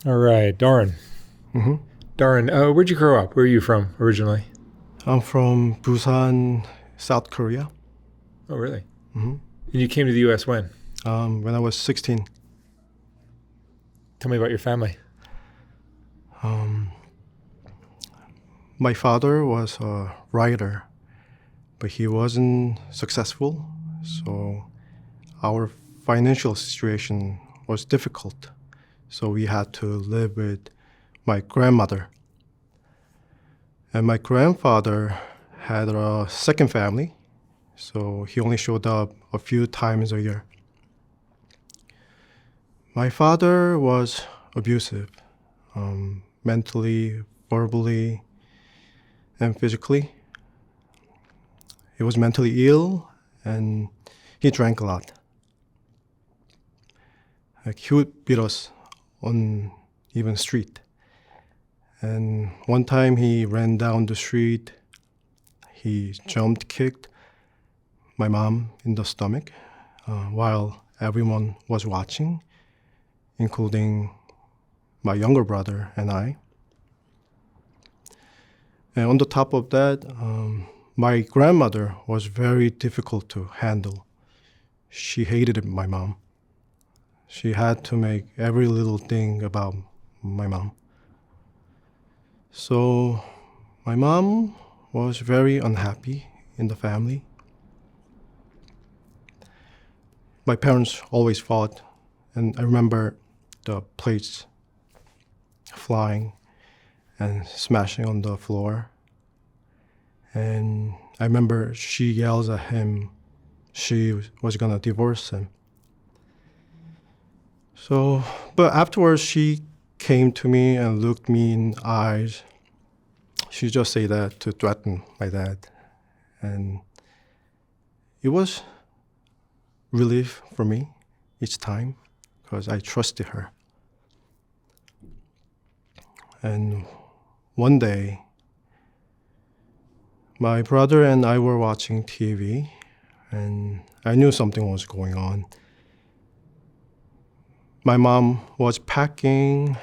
All right, Darren. hmm Darren, where'd you grow up? Where are you from originally? I'm from Busan, South Korea. Oh, really? hmm And you came to the U.S. when? when I was 16. Tell me about your family. Um, my father was a writer, but he wasn't successful, so our financial situation was difficult. So we had to live with my grandmother. And my grandfather had a second family, so he only showed up a few times a year. My father was abusive, mentally, verbally, and physically. He was mentally ill and he drank a lot. Like he would beat us on even street. And one time he ran down the street, he jumped, kicked my mom in the stomach while everyone was watching, including my younger brother and I. And on the top of that, my grandmother was very difficult to handle. She hated my mom. She had to make every little thing about my mom. So my mom was very unhappy in the family. My parents always fought, and I remember the plates flying and smashing on the floor. And I remember she yells at him she was gonna divorce him. So, but afterwards she came to me and looked me in the eyes. She just said that to threaten my dad. And it was relief for me each time because I trusted her. And one day, my brother and I were watching TV, and I knew something was going on. My mom was packing,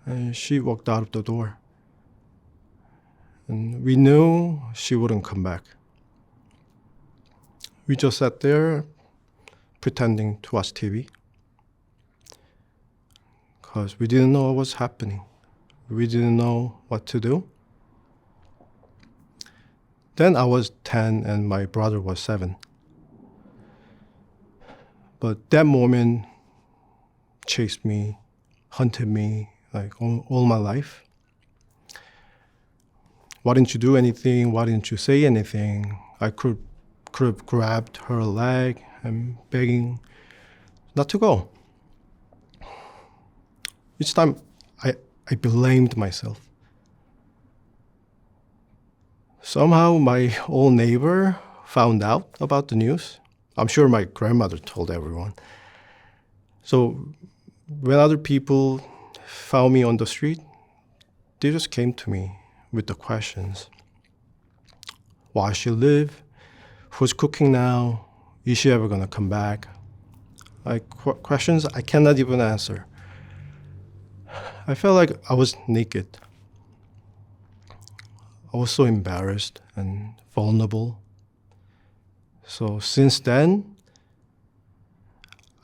and she walked out of the door. And we knew she wouldn't come back. We just sat there pretending to watch TV because we didn't know what was happening. We didn't know what to do. Then I was 10 and my brother was 7. But that moment chased me, hunted me like all my life. Why didn't you do anything? Why didn't you say anything? I could have grabbed her leg and begging not to go. Each time I blamed myself. Somehow my old neighbor found out about the news. I'm sure my grandmother told everyone. So when other people found me on the street, they just came to me with the questions. Why she live? Who's cooking now? Is she ever gonna come back? Like questions I cannot even answer. I felt like I was naked. I was so embarrassed and vulnerable. So since then,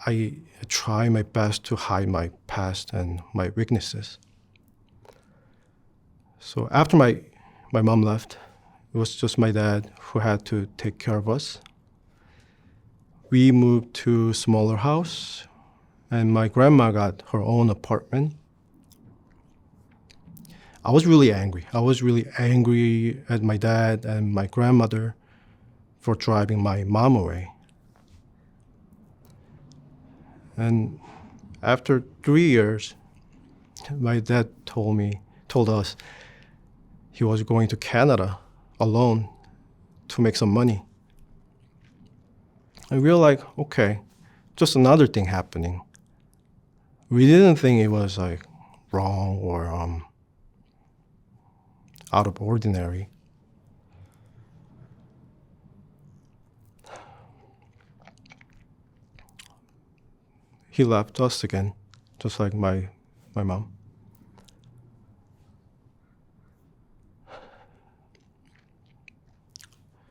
I try my best to hide my past and my weaknesses. So after my mom left, it was just my dad who had to take care of us. We moved to a smaller house, and my grandma got her own apartment. I was really angry. I was really angry at my dad and my grandmother for driving my mom away. And after 3 years, my dad told us he was going to Canada alone to make some money. And we were like, okay, just another thing happening. We didn't think it was like wrong or out of ordinary. He left us again, just like my my mom.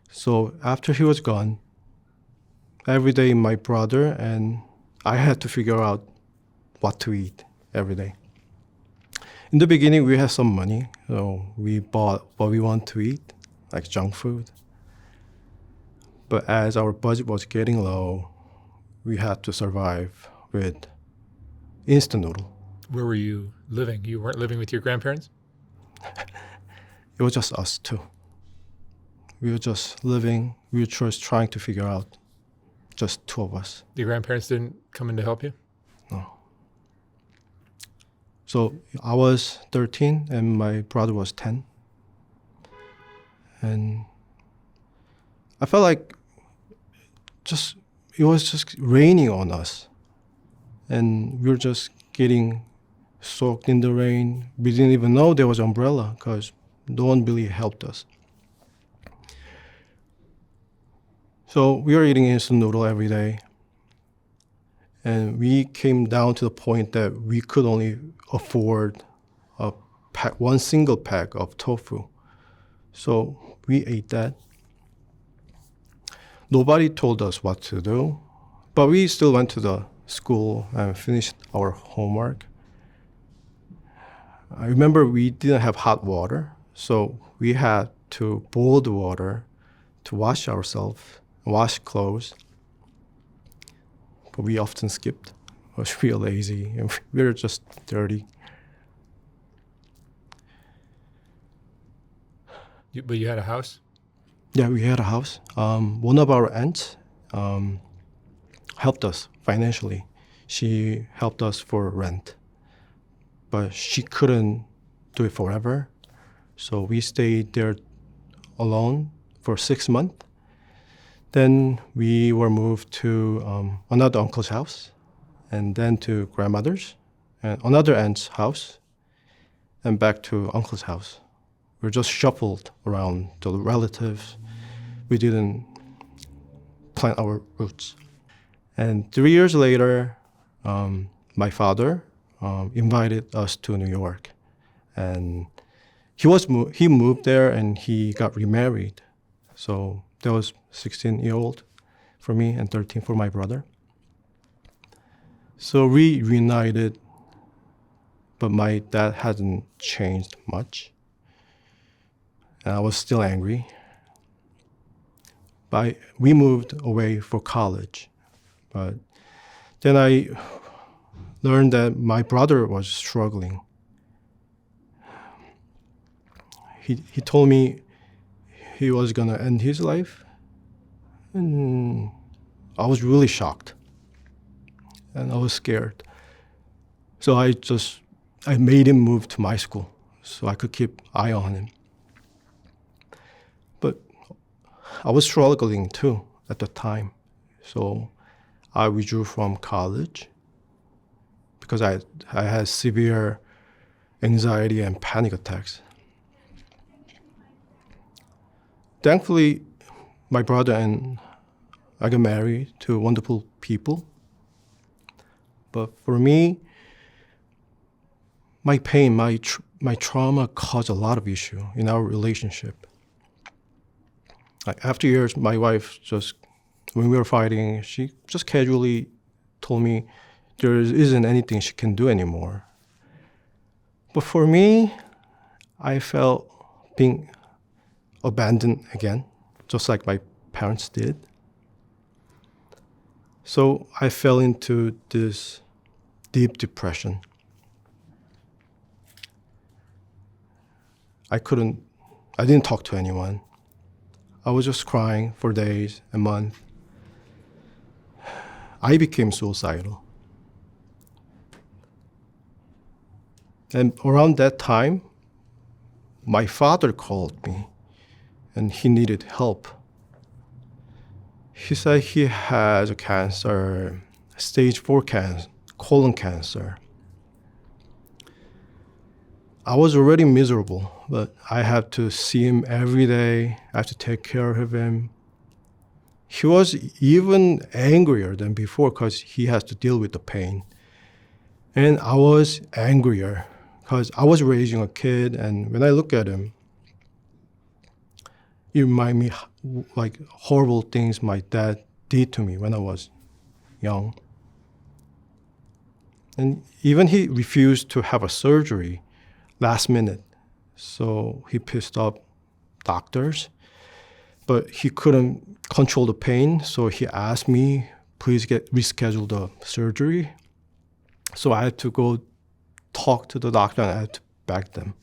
So after he was gone, every day my brother and I had to figure out what to eat every day. In the beginning, we had some money, so we bought what we want to eat, like junk food. But as our budget was getting low, we had to survive with instant noodle. Where were you living? You weren't living with your grandparents? It was just us two. We were just living, we were just trying to figure out, just two of us. The grandparents didn't come in to help you? No. So I was 13 and my brother was 10. And I felt like it was just raining on us. And we were just getting soaked in the rain. We didn't even know there was an umbrella because no one really helped us. So we were eating instant noodle every day. And we came down to the point that we could only afford one single pack of tofu. So we ate that. Nobody told us what to do, but we still went to the school and finished our homework. I remember we didn't have hot water, so we had to boil the water to wash ourselves, wash clothes. But we often skipped. We was real lazy and we were just dirty. But you had a house? Yeah, we had a house. One of our aunts helped us financially. She helped us for rent. But she couldn't do it forever. So we stayed there alone for 6 months. Then we were moved to another uncle's house, and then to grandmother's, and another aunt's house, and back to uncle's house. We were just shuffled around the relatives. We didn't plant our roots. And 3 years later, my father invited us to New York, and he moved there and he got remarried. So that was 16-year-old for me and 13 for my brother. So we reunited, but my dad hadn't changed much. And I was still angry. But we moved away for college. But then I learned that my brother was struggling. He told me he was going to end his life. And I was really shocked. And I was scared. So I made him move to my school so I could keep eye on him. But I was struggling too at the time. So I withdrew from college because I had severe anxiety and panic attacks. Thankfully, my brother and I got married to wonderful people. But for me, my pain, my trauma caused a lot of issue in our relationship. Like after years, my wife when we were fighting, she just casually told me there isn't anything she can do anymore. But for me, I felt being abandoned again, just like my parents did. So I fell into this deep depression. I didn't talk to anyone. I was just crying for days and months. I became suicidal. And around that time, my father called me and he needed help. He said he has a cancer, stage 4 cancer, colon cancer. I was already miserable, but I had to see him every day. I had to take care of him. He was even angrier than before because he has to deal with the pain. And I was angrier because I was raising a kid, and when I look at him, it remind me like horrible things my dad did to me when I was young. And even he refused to have a surgery last minute. So he pissed off doctors, but he couldn't control the pain. So he asked me, please reschedule the surgery. So I had to go talk to the doctor and I had to beg them.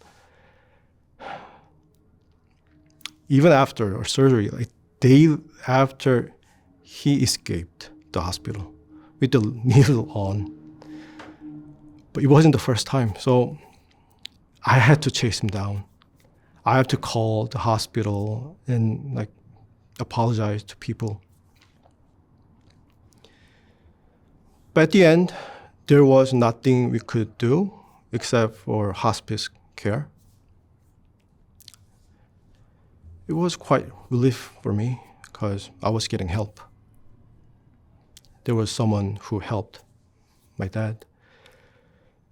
Even after our surgery, like day after, he escaped the hospital with the needle on. But it wasn't the first time, so I had to chase him down. I had to call the hospital and like apologize to people. But at the end, there was nothing we could do except for hospice care. It was quite relief for me because I was getting help. There was someone who helped my dad.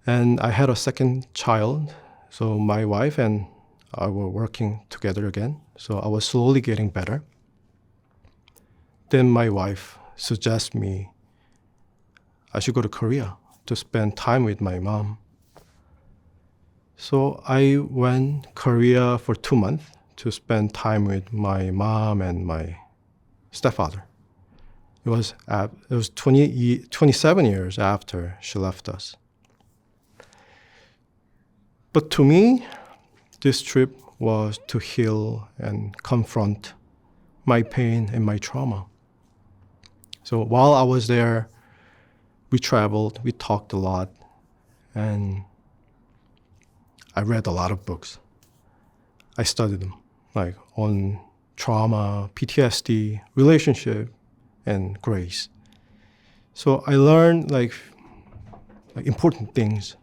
And I had a second child, so my wife and I were working together again. So I was slowly getting better. Then my wife suggested me I should go to Korea to spend time with my mom. So I went Korea for 2 months to spend time with my mom and my stepfather. It was 27 years after she left us. But to me, this trip was to heal and confront my pain and my trauma. So while I was there, we traveled, we talked a lot, and I read a lot of books. I studied them, like on trauma, PTSD, relationship, and grace. So I learned like important things.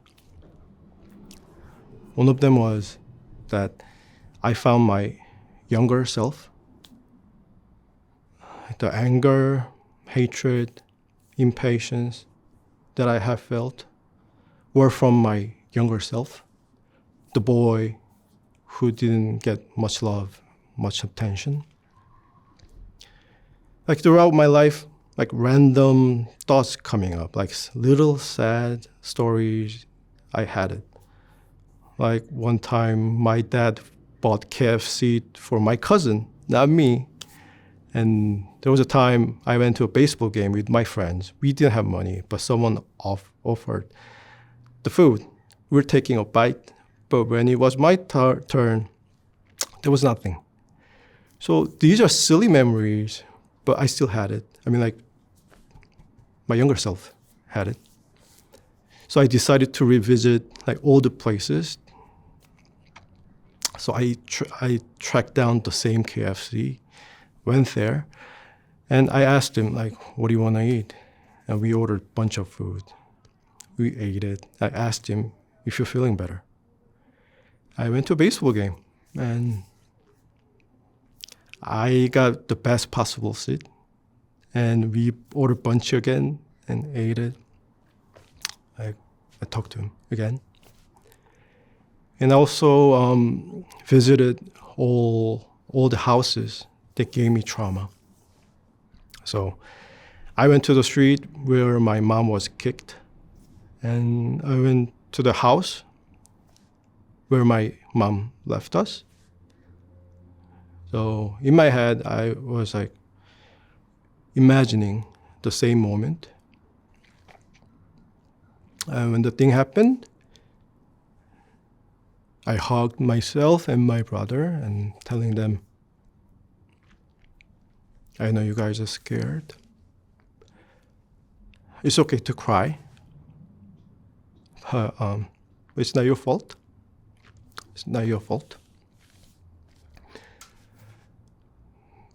One of them was that I found my younger self. The anger, hatred, impatience that I have felt were from my younger self, the boy who didn't get much love, much attention. Like throughout my life, like random thoughts coming up, like little sad stories, I had it. Like one time my dad bought KFC for my cousin, not me. And there was a time I went to a baseball game with my friends. We didn't have money, but someone offered the food. We were taking a bite, but when it was my turn, there was nothing. So these are silly memories, but I still had it. I mean, like, my younger self had it. So I decided to revisit like all the places. So I tracked down the same KFC, went there, and I asked him, like, what do you want to eat? And we ordered a bunch of food. We ate it. I asked him if you're feeling better. I went to a baseball game, and I got the best possible seat. And we ordered a bunch again and ate it. I talked to him again. And also visited all the houses that gave me trauma. So I went to the street where my mom was kicked. And I went to the house where my mom left us. So in my head, I was like imagining the same moment. And when the thing happened, I hugged myself and my brother and telling them, I know you guys are scared. It's okay to cry. It's not your fault. It's not your fault.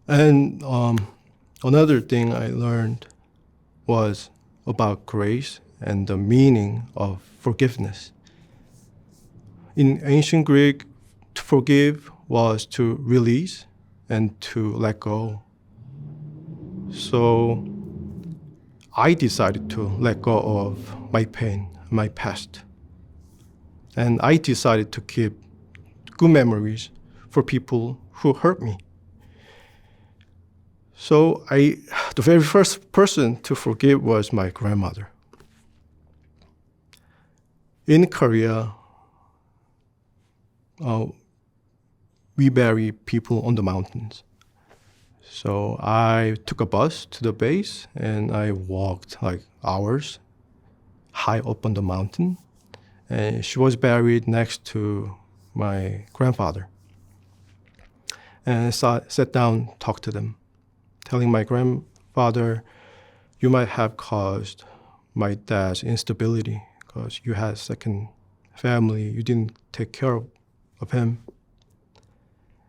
And another thing I learned was about grace and the meaning of forgiveness. In ancient Greek, to forgive was to release and to let go. So I decided to let go of my pain, my past. And I decided to keep good memories for people who hurt me. So the very first person to forgive was my grandmother. In Korea, we bury people on the mountains. So I took a bus to the base and I walked like hours high up on the mountain. And she was buried next to my grandfather. And I sat down, talked to them, telling my grandfather, you might have caused my dad's instability because you had a second family, you didn't take care of him.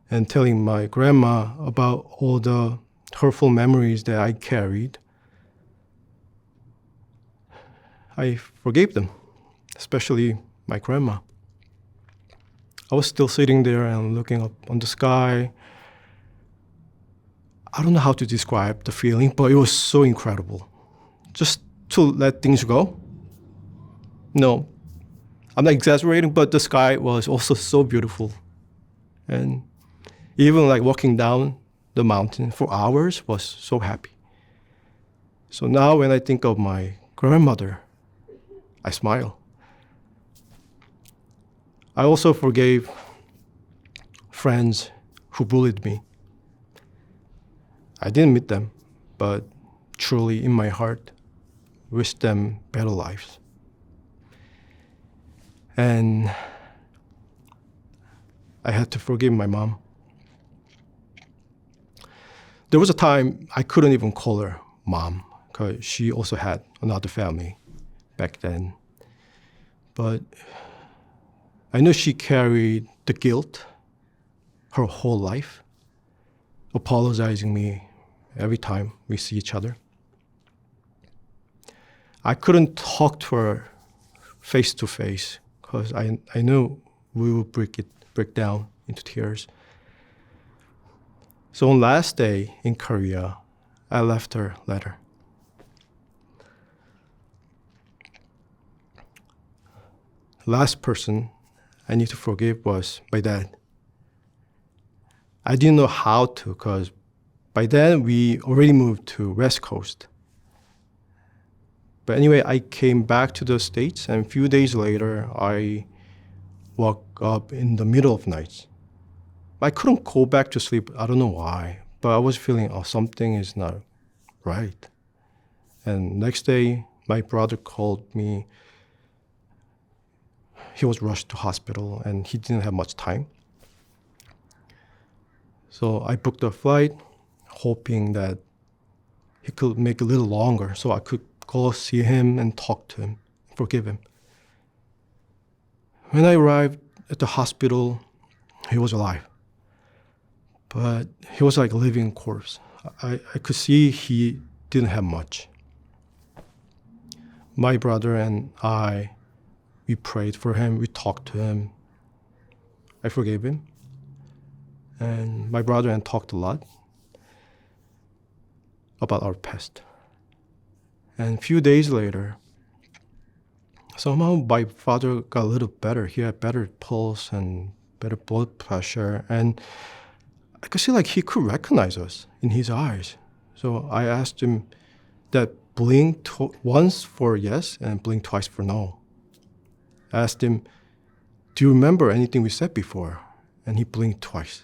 And telling my grandma about all the hurtful memories that I carried. I forgave them, especially my grandma. I was still sitting there and looking up on the sky. I don't know how to describe the feeling, but it was so incredible. Just to let things go. No, I'm not exaggerating, but the sky was also so beautiful. And even like walking down the mountain for hours was so happy. So now when I think of my grandmother, I smile. I also forgave friends who bullied me. I didn't meet them, but truly in my heart, wish them better lives. And I had to forgive my mom. There was a time I couldn't even call her mom because she also had another family back then. But I knew she carried the guilt her whole life, apologizing me every time we see each other. I couldn't talk to her face to face because I knew we would break down into tears. So on last day in Korea, I left her a letter. Last person I need to forgive was my dad. I didn't know how to because by then we already moved to West Coast. But anyway, I came back to the States and a few days later, I woke up in the middle of night. I couldn't go back to sleep. I don't know why, but I was feeling, something is not right. And next day, my brother called me. He was rushed to hospital and he didn't have much time. So I booked a flight, hoping that he could make it a little longer so I could go see him and talk to him, forgive him. When I arrived at the hospital, he was alive. But he was like a living corpse. I could see he didn't have much. My brother and I, we prayed for him, we talked to him. I forgave him. And my brother and I talked a lot about our past. And a few days later, somehow my father got a little better. He had better pulse and better blood pressure. And I could see like he could recognize us in his eyes. So I asked him that blink once for yes and blink twice for no. I asked him, do you remember anything we said before? And he blinked twice.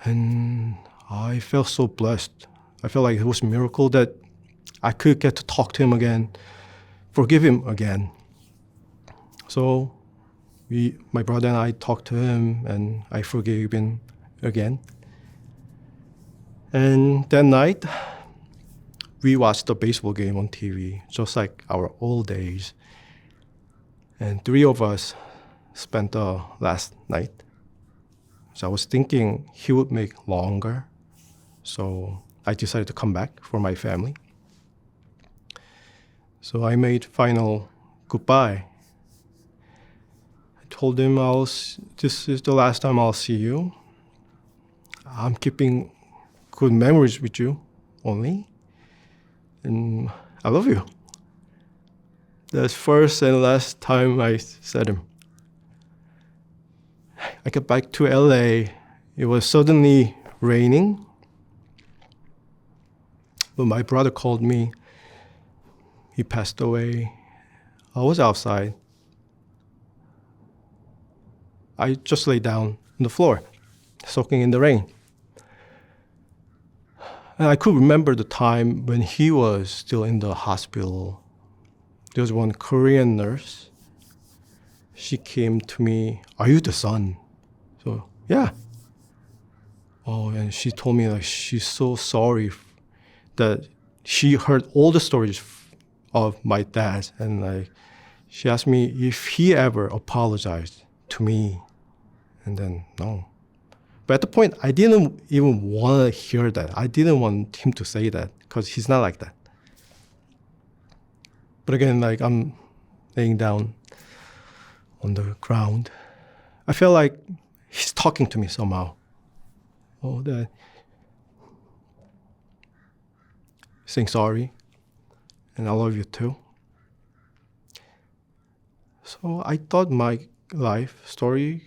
And I felt so blessed. I felt like it was a miracle that I could get to talk to him again, forgive him again. So my brother and I talked to him and I forgave him again. And that night, we watched a baseball game on TV, just like our old days. And 3 of us spent the last night. So I was thinking he would make longer. So I decided to come back for my family. So I made final goodbye. I told him this is the last time I'll see you. I'm keeping good memories with you only. And I love you. the first and last time I said him. I got back to LA. It was suddenly raining. But my brother called me. He passed away. I was outside. I just lay down on the floor, soaking in the rain. And I could remember the time when he was still in the hospital. There was one Korean nurse. She came to me, "Are you the son?" So, yeah. Oh, and she told me like she's so sorry that she heard all the stories of my dad, and like she asked me if he ever apologized to me, and then no. But at the point, I didn't even want to hear that. I didn't want him to say that because he's not like that. But again, like I'm laying down on the ground. I feel like he's talking to me somehow. Oh, that saying sorry, and I love you too. So I thought my life story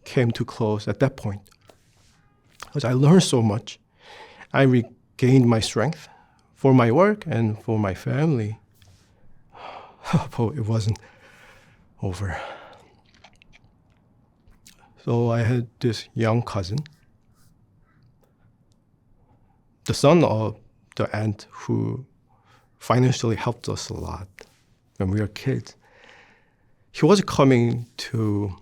came to close at that point. Because I learned so much. I regained my strength for my work and for my family. But it wasn't over. So I had this young cousin, the son of the aunt who financially helped us a lot when we were kids. He was coming to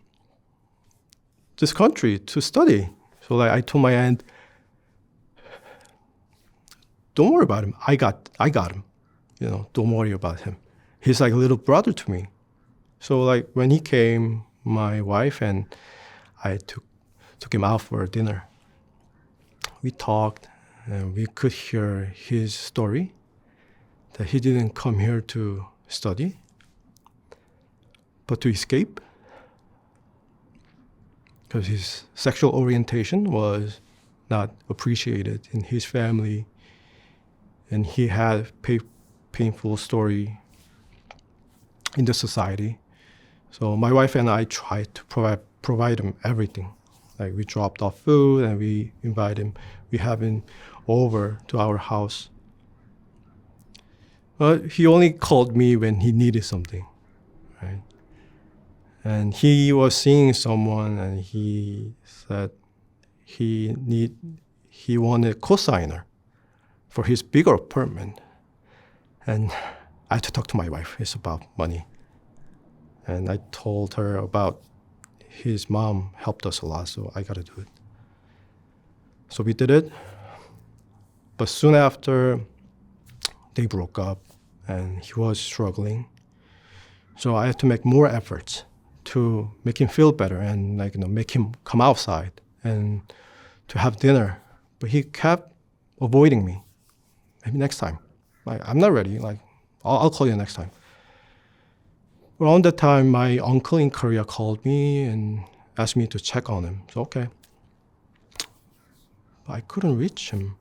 this country to study. So like I told my aunt, "Don't worry about him. I got him. Don't worry about him. He's like a little brother to me." So like when he came, my wife and I took him out for dinner. We talked, and we could hear his story that he didn't come here to study, but to escape, because his sexual orientation was not appreciated in his family, and he had painful story in the society. So my wife and I tried to provide him everything. Like we dropped off food and we invite him. We have him over to our house. But he only called me when he needed something, right? And he was seeing someone, and he said he wanted a cosigner for his bigger apartment. And I had to talk to my wife. It's about money. And I told her about his mom helped us a lot, so I got to do it. So we did it. But soon after, they broke up, and he was struggling. So I had to make more efforts to make him feel better and make him come outside and to have dinner. But he kept avoiding me. Maybe next time. I'm not ready. I'll call you next time. Around that time, my uncle in Korea called me and asked me to check on him. So, okay. But I couldn't reach him.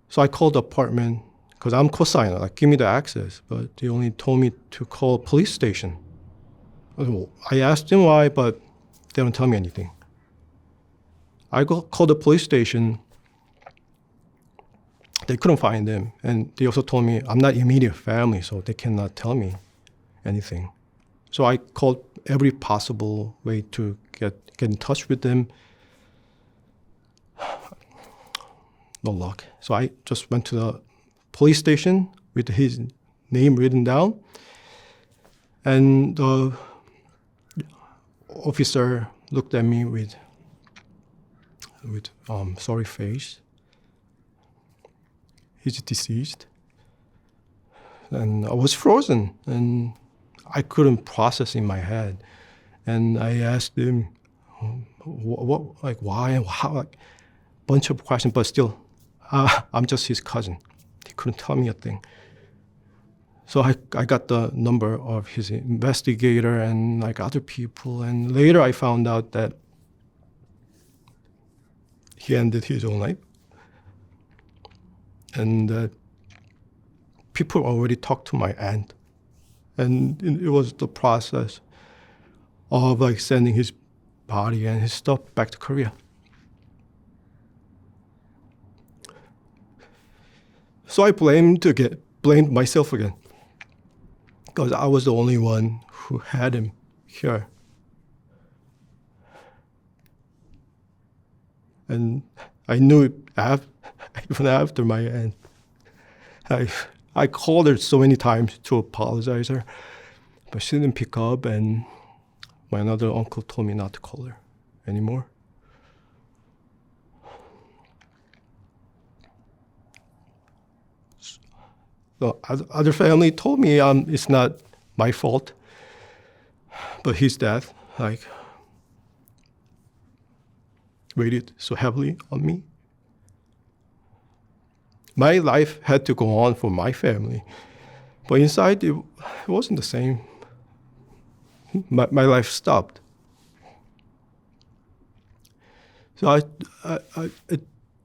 So I called the apartment, because I'm cosigner, give me the access. But they only told me to call a police station. I asked him why, but they don't tell me anything. I called the police station. They couldn't find him. And they also told me I'm not immediate family, so they cannot tell me anything. So I called every possible way to get in touch with them. No luck. So I just went to the police station with his name written down. And the officer looked at me with sorry face. He's deceased. And I was frozen, and I couldn't process in my head. And I asked him, what, why and how, bunch of questions, but still, I'm just his cousin. He couldn't tell me a thing. So I got the number of his investigator and other people, and later I found out that he ended his own life. And people already talked to my aunt. And it was the process of like sending his body and his stuff back to Korea. So I blamed myself again, because I was the only one who had him here. And I knew it even after my aunt. I called her so many times to apologize her, but she didn't pick up, and my another uncle told me not to call her anymore. The other family told me it's not my fault, but his death weighed so heavily on me. My life had to go on for my family, but inside it wasn't the same. My life stopped. So I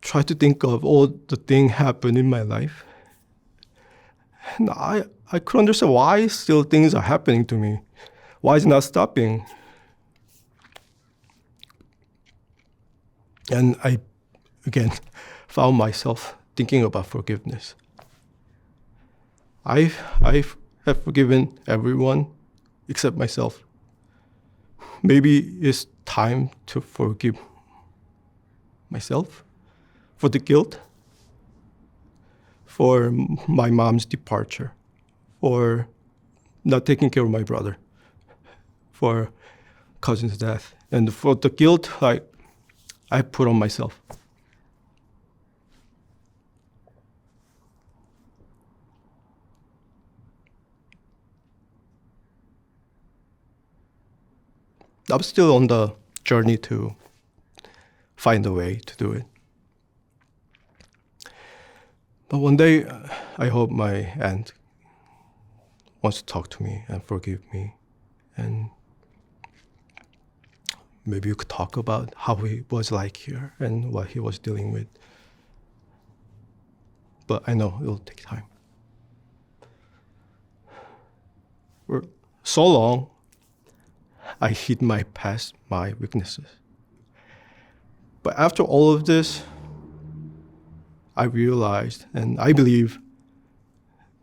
tried to think of all the things happened in my life. And I couldn't understand why still things are happening to me. Why is it not stopping? And I, again, found myself thinking about forgiveness. I have forgiven everyone except myself. Maybe it's time to forgive myself for the guilt, for my mom's departure, for not taking care of my brother, for cousin's death, and for the guilt I put on myself. I'm still on the journey to find a way to do it. But one day, I hope my aunt wants to talk to me and forgive me. And maybe you could talk about how he was like here and what he was dealing with. But I know it'll take time. For so long, I hid my past, my weaknesses. But after all of this, I realized, and I believe,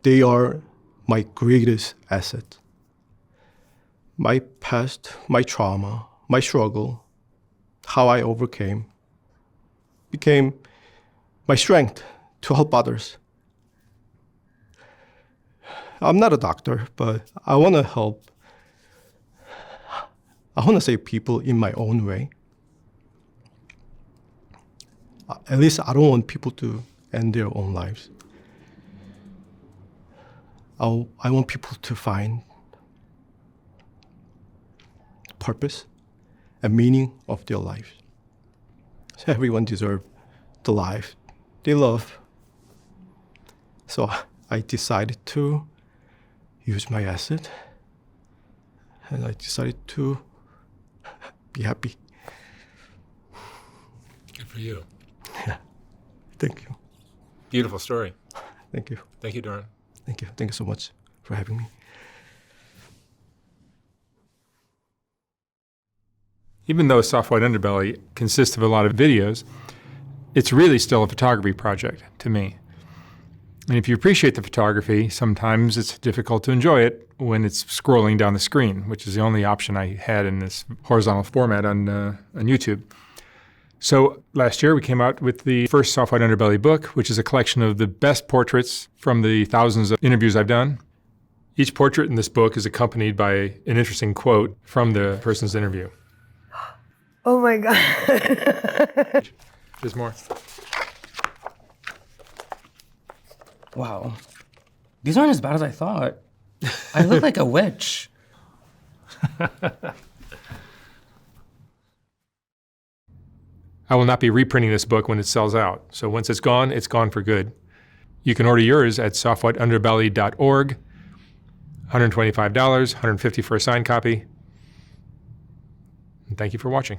they are my greatest asset. My past, my trauma, my struggle, how I overcame, became my strength to help others. I'm not a doctor, but I want to help. I want to save people in my own way. At least I don't want people to end their own lives. I want people to find purpose and meaning of their lives. So everyone deserves the life they love. So I decided to use my asset, and I decided to be happy. Good for you. Yeah. Thank you. Beautiful story. Thank you. Thank you, Doran. Thank you. Thank you so much for having me. Even though Soft White Underbelly consists of a lot of videos, it's really still a photography project to me. And if you appreciate the photography, sometimes it's difficult to enjoy it when it's scrolling down the screen, which is the only option I had in this horizontal format on YouTube. So last year we came out with the first Soft White Underbelly book, which is a collection of the best portraits from the thousands of interviews I've done. Each portrait in this book is accompanied by an interesting quote from the person's interview. Oh my God. There's more. Wow. These aren't as bad as I thought. I look like a witch. I will not be reprinting this book when it sells out. So once it's gone for good. You can order yours at softwhiteunderbelly.org. $125, $150 for a signed copy. And thank you for watching.